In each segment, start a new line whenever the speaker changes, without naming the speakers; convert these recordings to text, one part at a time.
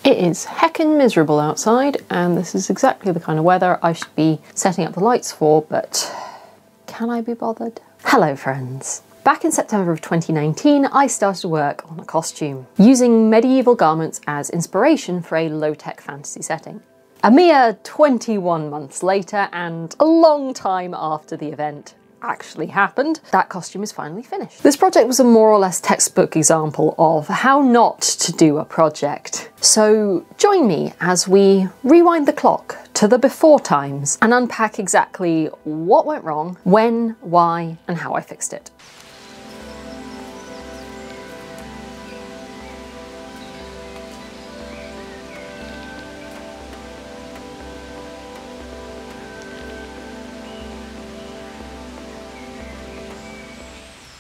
It is heckin' miserable outside, and this is exactly the kind of weather I should be setting up the lights for, but can I be bothered? Hello friends. Back in September of 2019, I started work on a costume, using medieval garments as inspiration for a low-tech fantasy setting. A mere 21 months later, and a long time after the event actually happened, that costume is finally finished. This project was a more or less textbook example of how not to do a project. So join me as we rewind the clock to the before times and unpack exactly what went wrong, when, why, and how I fixed it.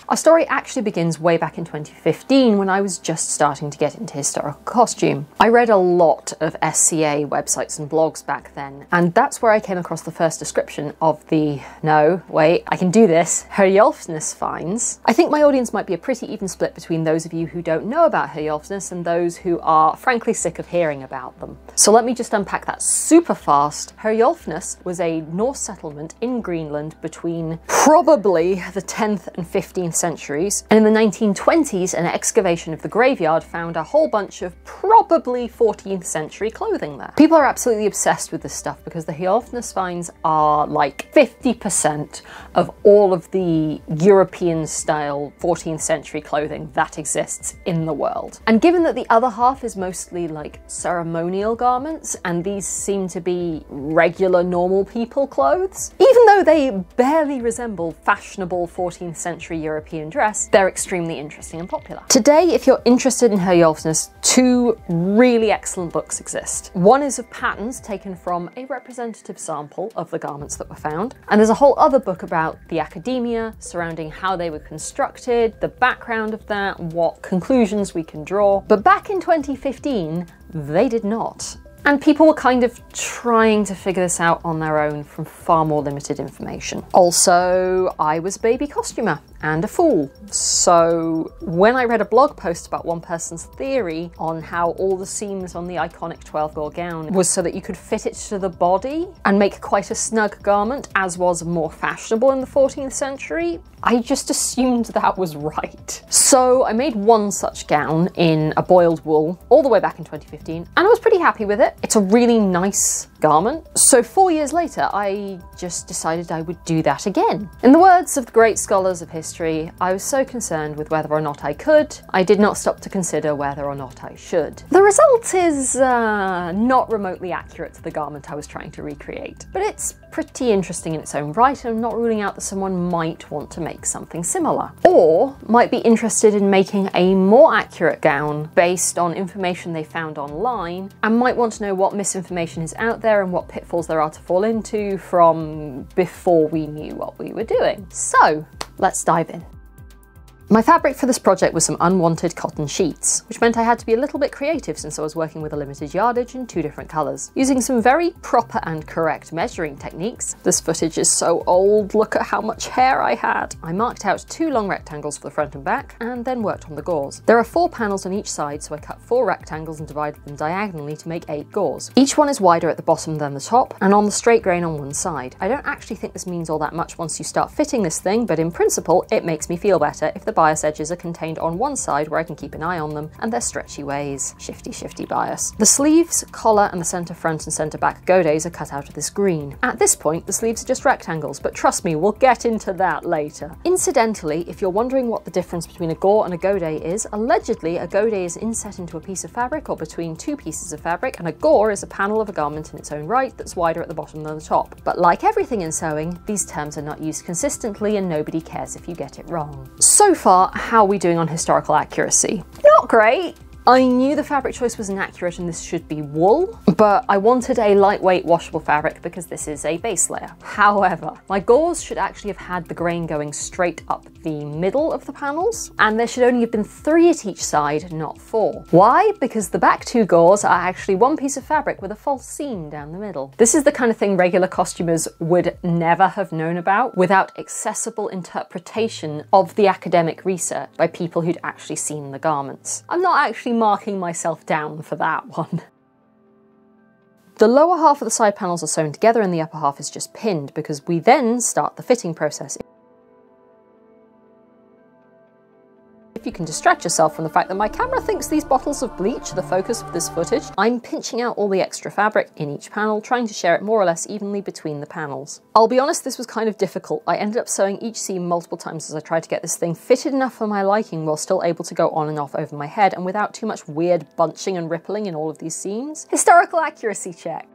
Our story actually begins way back in 2015 when I was just starting to get into historical costume. I read a lot of SCA websites and blogs back then, and that's where I came across the first description of the, no, wait, I can do this, Herjolfsnes finds. I think my audience might be a pretty even split between those of you who don't know about Herjolfsnes and those who are frankly sick of hearing about them. So let me just unpack that super fast. Herjolfsnes was a Norse settlement in Greenland between probably the 10th and 15th centuries, and in the 1920s an excavation of the graveyard found a whole bunch of probably 14th century clothing there. People are absolutely obsessed with this stuff because the Herjolfsnes finds are like 50% of all of the European style 14th century clothing that exists in the world. And given that the other half is mostly like ceremonial garments and these seem to be regular normal people clothes, even though they barely resemble fashionable 14th century European dress, they're extremely interesting and popular. Today, if you're interested in Herjolfsnes, two really excellent books exist. One is of patterns taken from a representative sample of the garments that were found, and there's a whole other book about the academia surrounding how they were constructed, the background of that, what conclusions we can draw. But back in 2015, they did not. And people were kind of trying to figure this out on their own from far more limited information. Also, I was a baby costumer and a fool. So when I read a blog post about one person's theory on how all the seams on the iconic 12 gore gown was so that you could fit it to the body and make quite a snug garment, as was more fashionable in the 14th century, I just assumed that was right. So I made one such gown in a boiled wool all the way back in 2015, and I was pretty happy with it. It's a really nice garment. So 4 years later, I just decided I would do that again. In the words of the great scholars of history, I was so concerned with whether or not I could, I did not stop to consider whether or not I should. The result is not remotely accurate to the garment I was trying to recreate, but it's pretty interesting in its own right, and I'm not ruling out that someone might want to make something similar, or might be interested in making a more accurate gown based on information they found online, and might want to know what misinformation is out there and what pitfalls there are to fall into from before we knew what we were doing. So let's dive in. My fabric for this project was some unwanted cotton sheets, which meant I had to be a little bit creative since I was working with a limited yardage in 2 different colours. Using some very proper and correct measuring techniques. This footage is so old, look at how much hair I had. I marked out 2 long rectangles for the front and back, and then worked on the gores. There are 4 panels on each side, so I cut 4 rectangles and divided them diagonally to make 8 gores. Each one is wider at the bottom than the top, and on the straight grain on one side. I don't actually think this means all that much once you start fitting this thing, but in principle, it makes me feel better if the bias edges are contained on one side where I can keep an eye on them and their stretchy ways. Shifty bias. The sleeves, collar and the centre front and centre back godets are cut out of this green. At this point the sleeves are just rectangles, but trust me, we'll get into that later. Incidentally, if you're wondering what the difference between a gore and a godet is, allegedly a godet is inset into a piece of fabric or between 2 pieces of fabric, and a gore is a panel of a garment in its own right that's wider at the bottom than the top. But like everything in sewing, these terms are not used consistently and nobody cares if you get it wrong. So far, how are we doing on historical accuracy? Not great. I knew the fabric choice was inaccurate and this should be wool, but I wanted a lightweight washable fabric because this is a base layer. However, my gauze should actually have had the grain going straight up the middle of the panels, and there should only have been 3 at each side, not 4. Why? Because the back 2 gauze are actually one piece of fabric with a false seam down the middle. This is the kind of thing regular costumers would never have known about without accessible interpretation of the academic research by people who'd actually seen the garments. I'm not actually marking myself down for that one. The lower half of the side panels are sewn together and the upper half is just pinned, because we then start the fitting process. If you can distract yourself from the fact that my camera thinks these bottles of bleach are the focus of this footage, I'm pinching out all the extra fabric in each panel, trying to share it more or less evenly between the panels. I'll be honest, this was kind of difficult. I ended up sewing each seam multiple times as I tried to get this thing fitted enough for my liking while still able to go on and off over my head and without too much weird bunching and rippling in all of these seams. Historical accuracy check.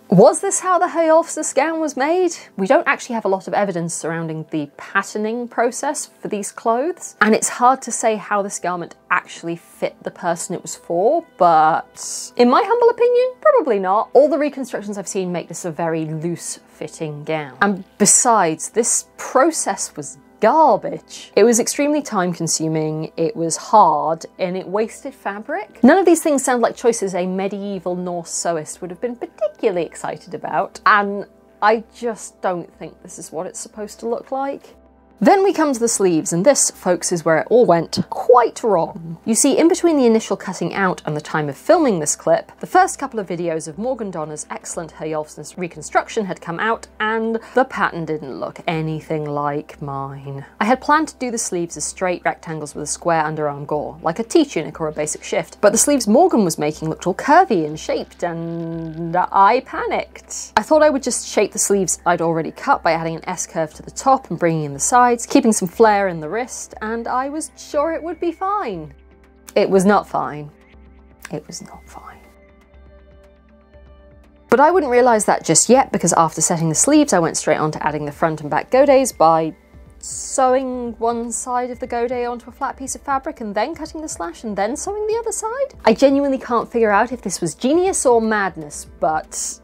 Was this how the Herjolfsnes gown was made? We don't actually have a lot of evidence surrounding the patterning process for these clothes, and it's hard to say how this garment actually fit the person it was for, but in my humble opinion, probably not. All the reconstructions I've seen make this a very loose-fitting gown. And besides, this process was garbage. It was extremely time consuming, it was hard, and it wasted fabric. None of these things sound like choices a medieval Norse sewist would have been particularly excited about, and I just don't think this is what it's supposed to look like. Then we come to the sleeves, and this, folks, is where it all went quite wrong. You see, in between the initial cutting out and the time of filming this clip, the first couple of videos of Morgan Donner's excellent Herjolfsnes reconstruction had come out, and the pattern didn't look anything like mine. I had planned to do the sleeves as straight rectangles with a square underarm gore, like a T-tunic or a basic shift, but the sleeves Morgan was making looked all curvy and shaped, and I panicked. I thought I would just shape the sleeves I'd already cut by adding an S-curve to the top and bringing in the sides, keeping some flare in the wrist, and I was sure it would be fine. It was not fine. It was not fine. But I wouldn't realise that just yet, because after setting the sleeves I went straight on to adding the front and back godets by sewing one side of the godet onto a flat piece of fabric and then cutting the slash and then sewing the other side. I genuinely can't figure out if this was genius or madness, but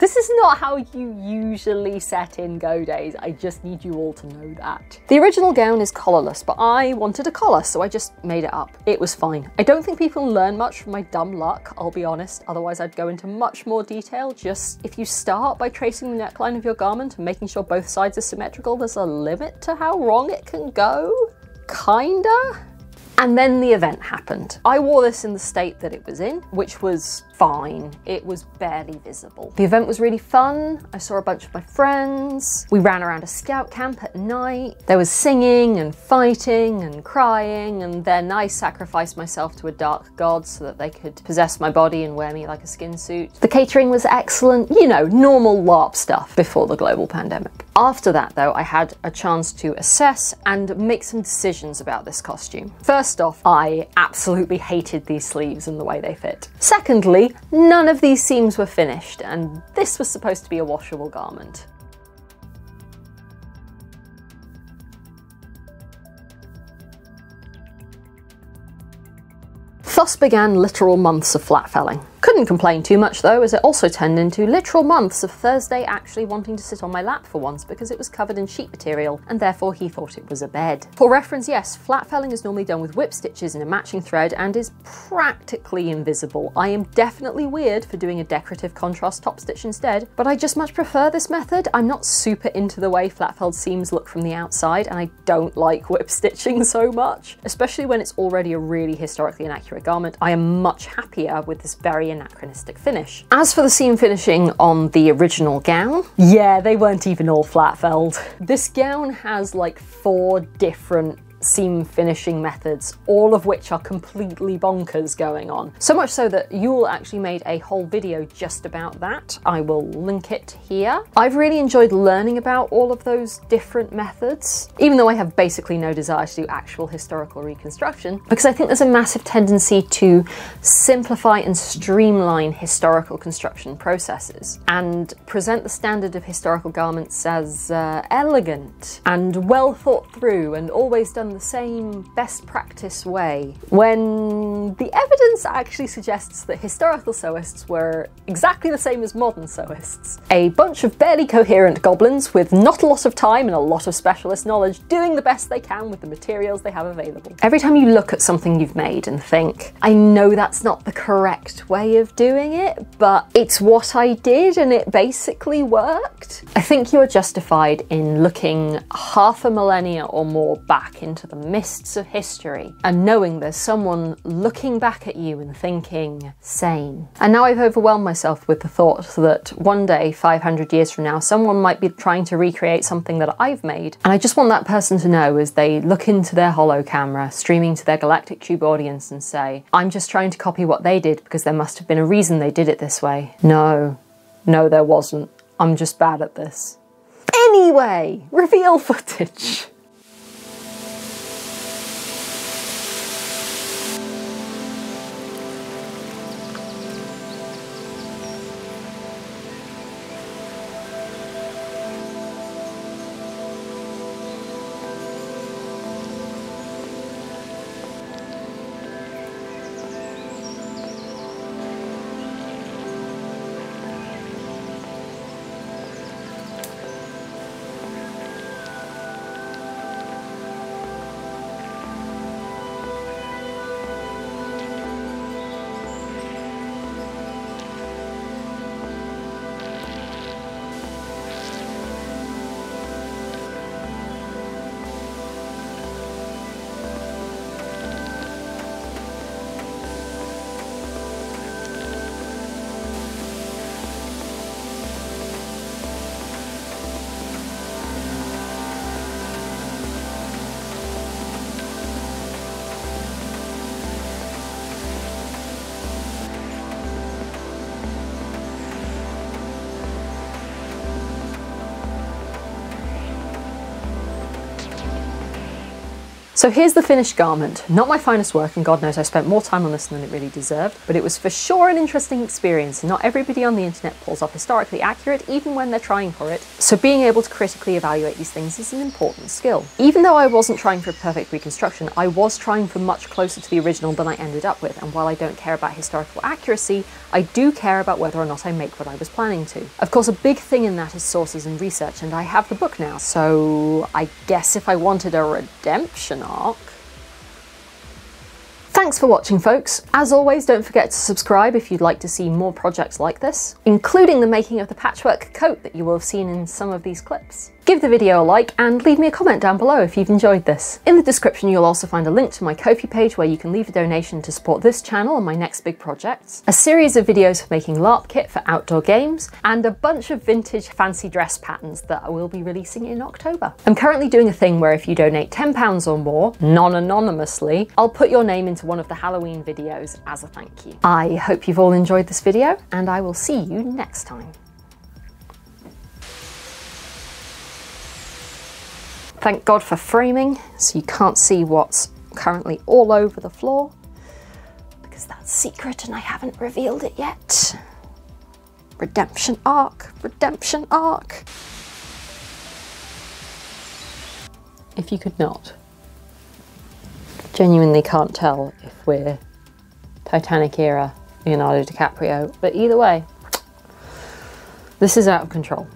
this is not how you usually set in godets. I just need you all to know that. The original gown is collarless, but I wanted a collar, so I just made it up. It was fine. I don't think people learn much from my dumb luck, I'll be honest, otherwise I'd go into much more detail. Just, if you start by tracing the neckline of your garment and making sure both sides are symmetrical, there's a limit to how wrong it can go. Kinda. And then the event happened. I wore this in the state that it was in, which was fine. It was barely visible. The event was really fun. I saw a bunch of my friends. We ran around a scout camp at night. There was singing and fighting and crying, and then I sacrificed myself to a dark god so that they could possess my body and wear me like a skin suit. The catering was excellent, you know, normal LARP stuff before the global pandemic. After that though, I had a chance to assess and make some decisions about this costume. First off, I absolutely hated these sleeves and the way they fit. Secondly, none of these seams were finished, and this was supposed to be a washable garment. Thus began literal months of flatfelling. Couldn't complain too much though, as it also turned into literal months of Thursday actually wanting to sit on my lap for once because it was covered in sheet material, and therefore he thought it was a bed. For reference, yes, flatfelling is normally done with whip stitches in a matching thread and is practically invisible. I am definitely weird for doing a decorative contrast top stitch instead, but I just much prefer this method. I'm not super into the way flatfelled seams look from the outside, and I don't like whip stitching so much, especially when it's already a really historically inaccurate garment. I am much happier with this very anachronistic finish. As for the seam finishing on the original gown, yeah, they weren't even all flat-felled. This gown has like 4 different seam finishing methods, all of which are completely bonkers going on. So much so that Yule actually made a whole video just about that. I will link it here. I've really enjoyed learning about all of those different methods, even though I have basically no desire to do actual historical reconstruction, because I think there's a massive tendency to simplify and streamline historical construction processes and present the standard of historical garments as elegant and well thought through and always done the same best practice way, when the evidence actually suggests that historical sewists were exactly the same as modern sewists. A bunch of barely coherent goblins with not a lot of time and a lot of specialist knowledge doing the best they can with the materials they have available. Every time you look at something you've made and think, I know that's not the correct way of doing it, but it's what I did and it basically worked, I think you are justified in looking half a millennia or more back into into the mists of history and knowing there's someone looking back at you and thinking, sane. And now I've overwhelmed myself with the thought that one day, 500 years from now, someone might be trying to recreate something that I've made. And I just want that person to know as they look into their holo camera, streaming to their Galactic Tube audience and say, I'm just trying to copy what they did because there must have been a reason they did it this way. No, there wasn't. I'm just bad at this. Anyway, reveal footage. So here's the finished garment. Not my finest work, and God knows I spent more time on this than it really deserved, but it was for sure an interesting experience, and not everybody on the internet pulls off historically accurate, even when they're trying for it. So being able to critically evaluate these things is an important skill. Even though I wasn't trying for a perfect reconstruction, I was trying for much closer to the original than I ended up with, and while I don't care about historical accuracy, I do care about whether or not I make what I was planning to. Of course, a big thing in that is sources and research, and I have the book now, so I guess if I wanted a redemption arc. Thanks for watching, folks. As always, don't forget to subscribe if you'd like to see more projects like this, including the making of the patchwork coat that you will have seen in some of these clips. Give the video a like and leave me a comment down below if you've enjoyed this. In the description you'll also find a link to my Ko-fi page where you can leave a donation to support this channel and my next big projects, a series of videos for making LARP kit for outdoor games, and a bunch of vintage fancy dress patterns that I will be releasing in October. I'm currently doing a thing where if you donate £10 or more, non-anonymously, I'll put your name into one of the Halloween videos as a thank you. I hope you've all enjoyed this video, and I will see you next time. Thank God for framing, so you can't see what's currently all over the floor, because that's secret and I haven't revealed it yet. Redemption arc, redemption arc. If you could not, genuinely can't tell if we're Titanic era Leonardo DiCaprio, but either way, this is out of control.